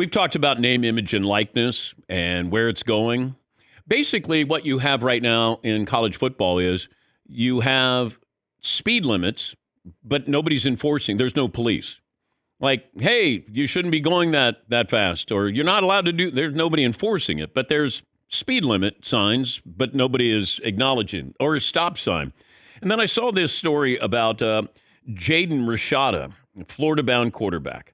We've talked about name, image, and likeness and where it's going. Basically, what you have right now in college football is you have speed limits, but nobody's enforcing. There's no police. Like, hey, you shouldn't be going that fast, or you're not allowed to do. There's nobody enforcing it, but there's speed limit signs, but nobody is acknowledging, or a stop sign. And then I saw this story about Jaden Rashada, Florida-bound quarterback.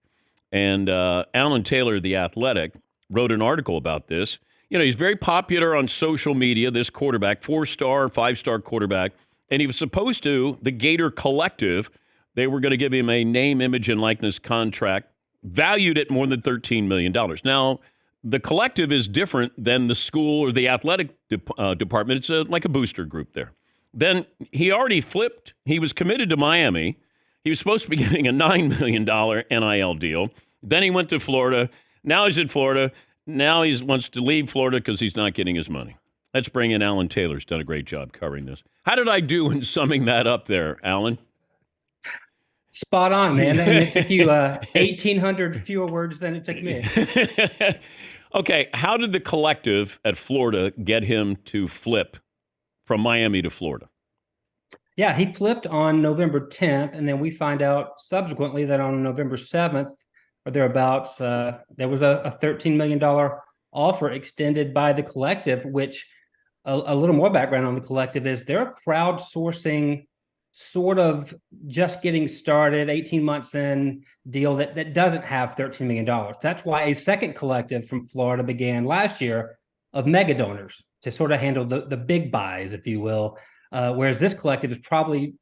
And Allan Taylor, The Athletic, wrote an article about this. You know, he's very popular on social media, this quarterback, 4-star, 5-star quarterback. And he was supposed to, the Gator Collective, they were going to give him a name, image, and likeness contract valued at more than $13 million. Now, the collective is different than the school or the athletic department. It's like a booster group there. Then he already flipped. He was committed to Miami. He was supposed to be getting a $9 million NIL deal. Then he went to Florida. Now he's in Florida. Now he wants to leave Florida because he's not getting his money. Let's bring in Allan Taylor. He's done a great job covering this. How did I do in summing that up there, Allan? Spot on, man. And it took you 1,800 fewer words than it took me. Okay, how did the collective at Florida get him to flip from Miami to Florida? Yeah, he flipped on November 10th, and then we find out subsequently that on November 7th or thereabouts, there was a $13 million offer extended by the collective, which a little more background on the collective is they're a crowdsourcing sort of just getting started, 18 months in deal that doesn't have $13 million. That's why a second collective from Florida began last year of mega donors to sort of handle the big buys, if you will. Whereas this collective is probably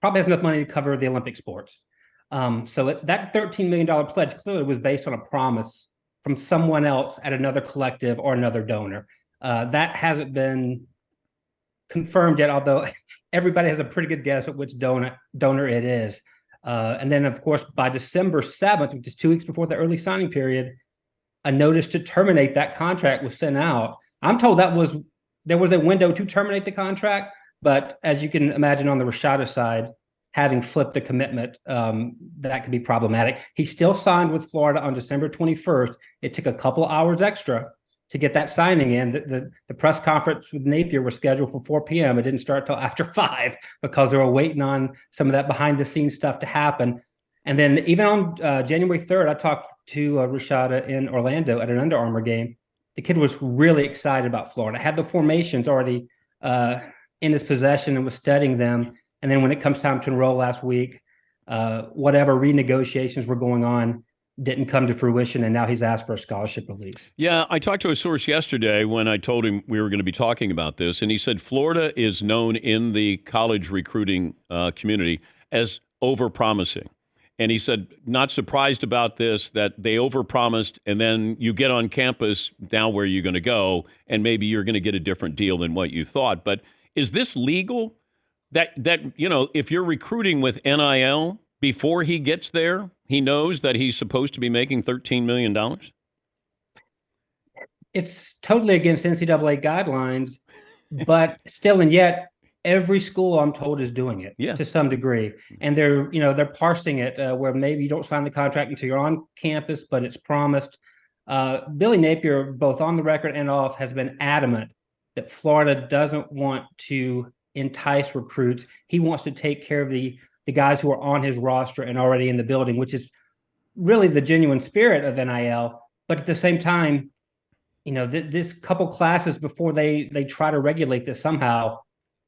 has enough money to cover the Olympic sports. So that $13 million pledge clearly was based on a promise from someone else at another collective or another donor. That hasn't been confirmed yet, although everybody has a pretty good guess at which donor it is. And then, of course, by December 7th, which is 2 weeks before the early signing period, a notice to terminate that contract was sent out. I'm told there was a window to terminate the contract, but as you can imagine on the Rashada side, having flipped the commitment, that could be problematic. He still signed with Florida on December 21st. It took a couple hours extra to get that signing in. The press conference with Napier was scheduled for 4 p.m. It didn't start till after 5 because they were waiting on some of that behind-the-scenes stuff to happen. And then even on January 3rd, I talked to Rashada in Orlando at an Under Armour game. The kid was really excited about Florida. Had the formations already in his possession and was studying them. And then when it comes time to enroll last week, whatever renegotiations were going on didn't come to fruition, and now he's asked for a scholarship release. Yeah, I talked to a source yesterday when I told him we were going to be talking about this, and he said Florida is known in the college recruiting community as overpromising. And he said, not surprised about this, that they overpromised, and then you get on campus, now where you're going to go, and maybe you're going to get a different deal than what you thought. But is this legal? That you know, if you're recruiting with NIL, before he gets there, he knows that he's supposed to be making $13 million? It's totally against NCAA guidelines, but still and yet, every school I'm told is doing it to some degree. And they're parsing it where maybe you don't sign the contract until you're on campus, but it's promised. Billy Napier, both on the record and off, has been adamant that Florida doesn't want to entice recruits. He wants to take care of the guys who are on his roster and already in the building, which is really the genuine spirit of NIL. But at the same time, you know, this couple classes before they try to regulate this somehow,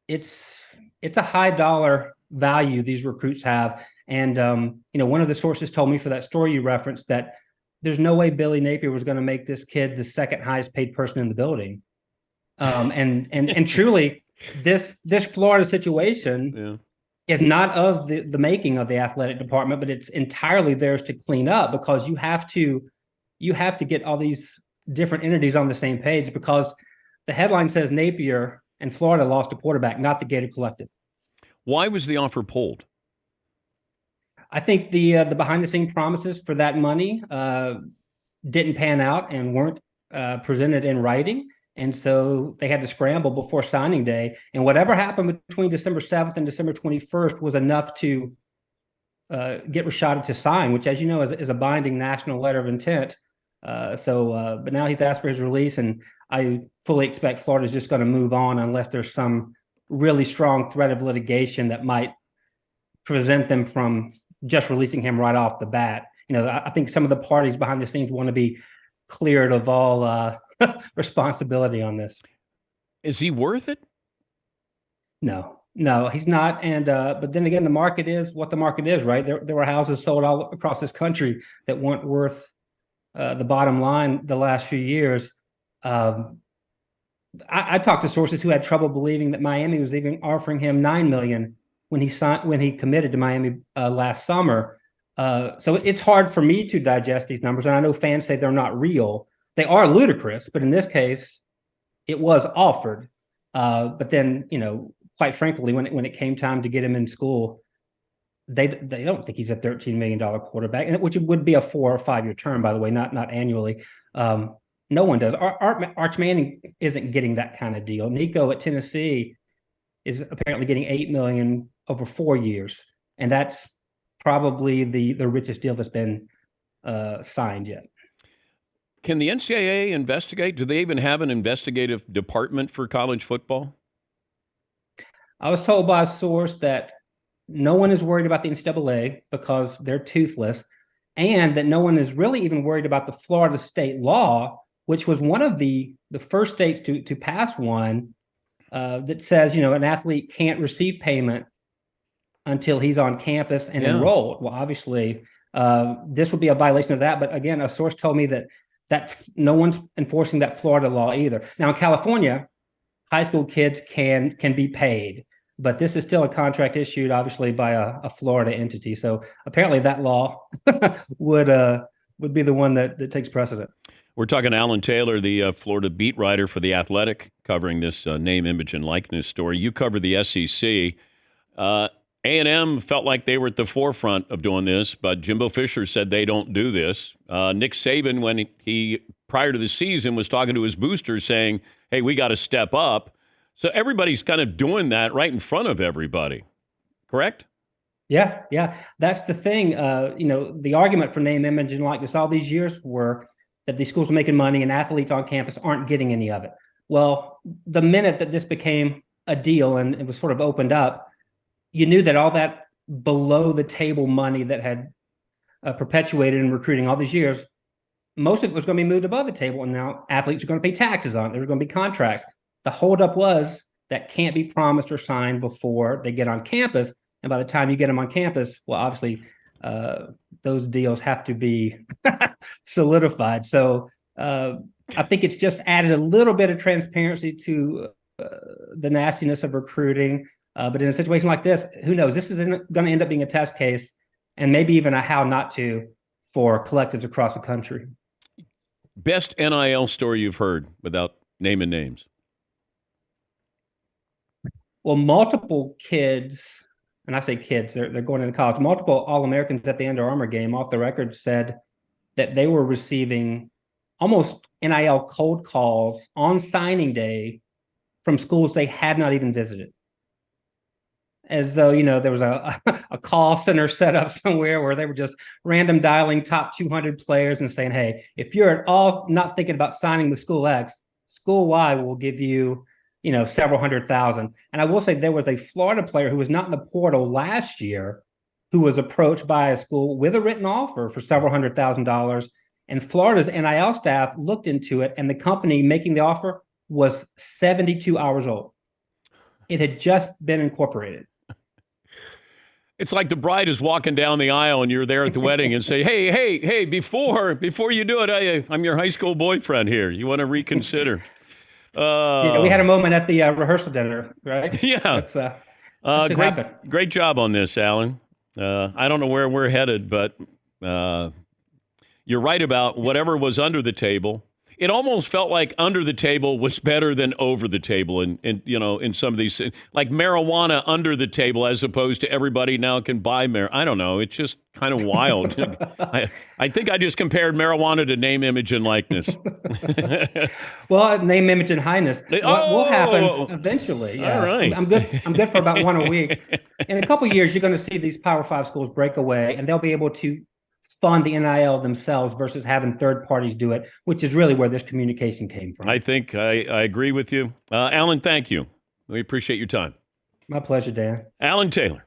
it's a high dollar value these recruits have. And, you know, one of the sources told me for that story you referenced that there's no way Billy Napier was going to make this kid the second highest paid person in the building. And truly, this Florida situation is not of the making of the athletic department, but it's entirely theirs to clean up, because you have to get all these different entities on the same page, because the headline says Napier and Florida lost a quarterback, not the Gator Collective. Why was the offer pulled? I think the behind-the-scenes promises for that money didn't pan out and weren't presented in writing. And so they had to scramble before signing day. And whatever happened between December 7th and December 21st was enough to get Rashada to sign, which, as you know, is a binding national letter of intent. But now he's asked for his release, and I fully expect Florida's just going to move on unless there's some really strong threat of litigation that might prevent them from just releasing him right off the bat. I think some of the parties behind the scenes want to be cleared of all responsibility on this. Is he worth it? No, he's not. And but then again, the market is what the market is, right? There were houses sold all across this country that weren't worth the bottom line the last few years. I talked to sources who had trouble believing that Miami was even offering him $9 million when he committed to Miami last summer. So it's hard for me to digest these numbers, and I know fans say they're not real. They are ludicrous, but in this case, it was offered. But then, quite frankly, when it came time to get him in school, they don't think he's a $13 million quarterback, which would be a 4 or 5 year term, by the way, not annually. No one does. Arch Manning isn't getting that kind of deal. Nico at Tennessee is apparently getting $8 million over 4 years, and that's probably the richest deal that's been signed yet. Can the NCAA investigate? Do they even have an investigative department for college football? I was told by a source that no one is worried about the NCAA because they're toothless, and that no one is really even worried about the Florida state law, which was one of the first states to pass one that says, an athlete can't receive payment until he's on campus and enrolled. Well, obviously, this would be a violation of that. But again, a source told me that no one's enforcing that Florida law either. Now, in California, high school kids can be paid, but this is still a contract issued, obviously, by a Florida entity. So apparently, that law would be the one that takes precedent. We're talking to Allan Taylor, the Florida beat writer for The Athletic, covering this name, image, and likeness story. You cover the SEC. A&M felt like they were at the forefront of doing this, but Jimbo Fisher said they don't do this. Nick Saban, when he prior to the season, was talking to his boosters saying, hey, we got to step up. So everybody's kind of doing that right in front of everybody, correct? Yeah. That's the thing. The argument for name, image, and likeness all these years were that these schools are making money and athletes on campus aren't getting any of it. Well, the minute that this became a deal and it was sort of opened up, you knew that all that below the table money that had perpetuated in recruiting all these years, most of it was going to be moved above the table. And now athletes are going to pay taxes on it. There's going to be contracts. The holdup was that can't be promised or signed before they get on campus. And by the time you get them on campus, well, obviously, those deals have to be solidified. So I think it's just added a little bit of transparency to the nastiness of recruiting. But in a situation like this, who knows? This is going to end up being a test case and maybe even a how not to for collectives across the country. Best NIL story you've heard without naming names? Well, multiple kids, and I say kids, they're going into college, multiple All-Americans at the Under Armour game off the record said that they were receiving almost NIL cold calls on signing day from schools they had not even visited. As though, there was a call center set up somewhere where they were just random dialing top 200 players and saying, hey, if you're at all not thinking about signing with school X, school Y will give you, several $100,000. And I will say there was a Florida player who was not in the portal last year who was approached by a school with a written offer for several $100,000. And Florida's NIL staff looked into it, and the company making the offer was 72 hours old. It had just been incorporated. It's like the bride is walking down the aisle and you're there at the wedding and say, hey, before you do it, I'm your high school boyfriend here. You want to reconsider? We had a moment at the rehearsal dinner, right? Yeah. Great job on this, Allan. I don't know where we're headed, but you're right about whatever was under the table. It almost felt like under the table was better than over the table in some of these, like marijuana under the table as opposed to everybody now can buy marijuana. I don't know. It's just kind of wild. I think I just compared marijuana to name, image, and likeness. Well, name, image, and highness. What will happen eventually. Yeah. All right. I'm good for about one a week. In a couple of years, you're going to see these Power 5 schools break away, and they'll be able to fund the NIL themselves versus having third parties do it, which is really where this communication came from. I think I agree with you. Allan, thank you. We appreciate your time. My pleasure, Dan. Allan Taylor.